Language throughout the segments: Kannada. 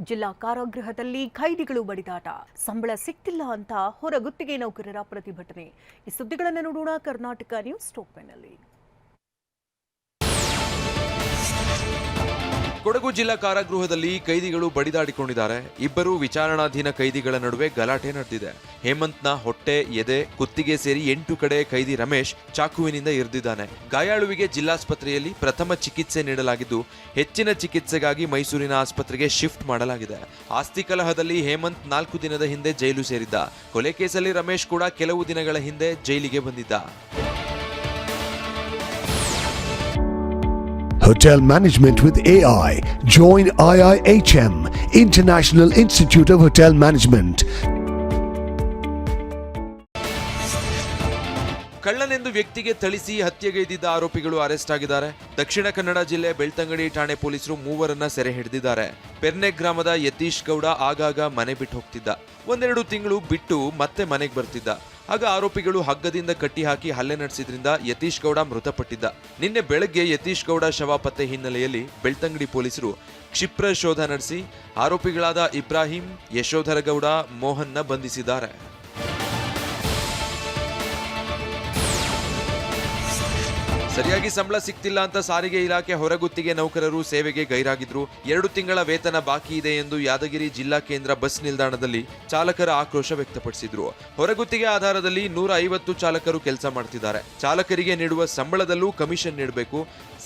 ಜಿಲ್ಲಾ ಕಾರಾಗೃಹದಲ್ಲಿ ಖೈದಿಗಳು ಬಡಿದಾಟ, ಸಂಬಳ ಸಿಕ್ತಿಲ್ಲ ಅಂತ ಹೊರಗುತ್ತಿಗೆ ನೌಕರರ ಪ್ರತಿಭಟನೆ. ಈ ಸುದ್ದಿಗಳನ್ನು ನೋಡೋಣ ಕರ್ನಾಟಕ ನ್ಯೂಸ್ ಟಾಪ್ನಲ್ಲಿ. ಕೊಡಗು ಜಿಲ್ಲಾ ಕಾರಾಗೃಹದಲ್ಲಿ ಕೈದಿಗಳು ಬಡಿದಾಡಿಕೊಂಡಿದ್ದಾರೆ. ಇಬ್ಬರು ವಿಚಾರಣಾಧೀನ ಕೈದಿಗಳ ನಡುವೆ ಗಲಾಟೆ ನಡೆದಿದೆ. ಹೇಮಂತ್ನ ಹೊಟ್ಟೆ, ಎದೆ, ಕುತ್ತಿಗೆ ಸೇರಿ 8 ಕಡೆ ಕೈದಿ ರಮೇಶ್ ಚಾಕುವಿನಿಂದ ಇರಿದಿದ್ದಾನೆ. ಗಾಯಾಳುವಿಗೆ ಜಿಲ್ಲಾಸ್ಪತ್ರೆಯಲ್ಲಿ ಪ್ರಥಮ ಚಿಕಿತ್ಸೆ ನೀಡಲಾಗಿದ್ದು ಹೆಚ್ಚಿನ ಚಿಕಿತ್ಸೆಗಾಗಿ ಮೈಸೂರಿನ ಆಸ್ಪತ್ರೆಗೆ ಶಿಫ್ಟ್ ಮಾಡಲಾಗಿದೆ. ಆಸ್ತಿ ಕಲಹದಲ್ಲಿ ಹೇಮಂತ್ 4 ದಿನದ ಹಿಂದೆ ಜೈಲು ಸೇರಿದ್ದ. ಕೊಲೆ ಕೇಸಲ್ಲಿ ರಮೇಶ್ ಕೂಡ ಕೆಲವು ದಿನಗಳ ಹಿಂದೆ ಜೈಲಿಗೆ ಬಂದಿದ್ದ. Hotel Management with AI. Join IIHM, International Institute of Hotel Management. ಕಳ್ಳನೆಂದು ವ್ಯಕ್ತಿಗೆ ಥಳಿಸಿ ಹತ್ಯೆಗೈದಿದ್ದ ಆರೋಪಿಗಳು ಅರೆಸ್ಟ್ ಆಗಿದ್ದಾರೆ. ದಕ್ಷಿಣ ಕನ್ನಡ ಜಿಲ್ಲೆ ಬೆಳ್ತಂಗಡಿ ಠಾಣೆ ಪೊಲೀಸರು 3 ಸೆರೆ ಹಿಡಿದಿದ್ದಾರೆ. ಪೆರ್ನೆ ಗ್ರಾಮದ ಯತೀಶ್ ಗೌಡ ಆಗಾಗ ಮನೆ ಬಿಟ್ಟು ಹೋಗ್ತಿದ್ದ. 1-2 ತಿಂಗಳು ಬಿಟ್ಟು ಮತ್ತೆ ಮನೆಗೆ ಬರ್ತಿದ್ದ. ಆಗ ಆರೋಪಿಗಳು ಹಗ್ಗದಿಂದ ಕಟ್ಟಿ ಹಾಕಿ ಹಲ್ಲೆ ನಡೆಸಿದ್ರಿಂದ ಯತೀಶ್ ಗೌಡ ಮೃತಪಟ್ಟಿದ್ದ. ನಿನ್ನೆ ಬೆಳಗ್ಗೆ ಯತೀಶ್ ಗೌಡ ಶವ ಪತ್ತೆ ಹಿನ್ನೆಲೆಯಲ್ಲಿ ಬೆಳ್ತಂಗಡಿ ಪೊಲೀಸರು ಕ್ಷಿಪ್ರ ಶೋಧ ನಡೆಸಿ ಆರೋಪಿಗಳಾದ ಇಬ್ರಾಹಿಂ, ಯಶೋಧರ ಗೌಡ, ಮೋಹನ್ನ ಬಂಧಿಸಿದ್ದಾರೆ. ಸರಿಯಾಗಿ ಸಂಬಳ ಸಿಕ್ತಿಲ್ಲ ಅಂತ ಸಾರಿಗೆ ಇಲಾಖೆ ಹೊರಗುತ್ತಿಗೆ ನೌಕರರು ಸೇವೆಗೆ ಗೈರಾಗಿದ್ರು. 2 ತಿಂಗಳ ವೇತನ ಬಾಕಿ ಇದೆ ಎಂದು ಯಾದಗಿರಿ ಜಿಲ್ಲಾ ಕೇಂದ್ರ ಬಸ್ ನಿಲ್ದಾಣದಲ್ಲಿ ಚಾಲಕರ ಆಕ್ರೋಶ ವ್ಯಕ್ತಪಡಿಸಿದ್ರು. ಹೊರಗುತ್ತಿಗೆ ಆಧಾರದಲ್ಲಿ 150 ಚಾಲಕರು ಕೆಲಸ ಮಾಡ್ತಿದ್ದಾರೆ. ಚಾಲಕರಿಗೆ ನೀಡುವ ಸಂಬಳದಲ್ಲೂ ಕಮಿಷನ್ ನೀಡಬೇಕು.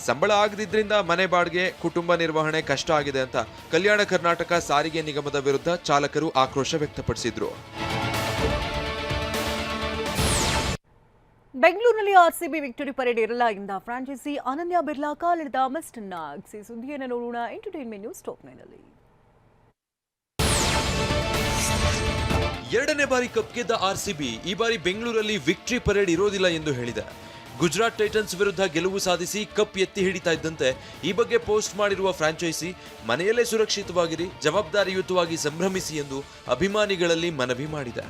ಸಂಬಳ ಆಗದಿದ್ರಿಂದ ಮನೆ ಬಾಡಿಗೆ, ಕುಟುಂಬ ನಿರ್ವಹಣೆ ಕಷ್ಟ ಆಗಿದೆ ಅಂತ ಕಲ್ಯಾಣ ಕರ್ನಾಟಕ ಸಾರಿಗೆ ನಿಗಮದ ವಿರುದ್ಧ ಚಾಲಕರು ಆಕ್ರೋಶ ವ್ಯಕ್ತಪಡಿಸಿದ್ರು. ಬೆಂಗಳೂರಿನಲ್ಲಿ ಆರ್ಸಿಬಿ ವಿಕ್ಟರಿ ಪರೇಡ್ ಇರಲಾಗಿಂದ ಫ್ರಾಂಚೈಸಿ ಅನನ್ಯ ಬಿರ್ಲಾ ಕಾಲಿಡಿದ ಮಿಸ್ಟರ್ ನಾಗ್ಸ್. ಈ ಸುದ್ದಿಯನ್ನು ನೋಡೋಣ ಎಂಟರ್ಟೈನ್ಮೆಂಟ್ ನ್ಯೂಸ್ ಟಾಪ್ನಲ್ಲಿ. 2ನೇ ಬಾರಿ ಕಪ್ ಗೆದ್ದ ಆರ್ಸಿಬಿ ಈ ಬಾರಿ ಬೆಂಗಳೂರಲ್ಲಿ ವಿಕ್ಟರಿ ಪರೇಡ್ ಇರೋದಿಲ್ಲ ಎಂದು ಹೇಳಿದೆ. ಗುಜರಾತ್ ಟೈಟನ್ಸ್ ವಿರುದ್ಧ ಗೆಲುವು ಸಾಧಿಸಿ ಕಪ್ ಎತ್ತಿ ಹಿಡಿತಾ ಇದ್ದಂತೆ ಈ ಬಗ್ಗೆ ಪೋಸ್ಟ್ ಮಾಡಿರುವ ಫ್ರಾಂಚೈಸಿ ಮನೆಯಲ್ಲೇ ಸುರಕ್ಷಿತವಾಗಿರಿ, ಜವಾಬ್ದಾರಿಯುತವಾಗಿ ಸಂಭ್ರಮಿಸಿ ಎಂದು ಅಭಿಮಾನಿಗಳಲ್ಲಿ ಮನವಿ ಮಾಡಿದೆ.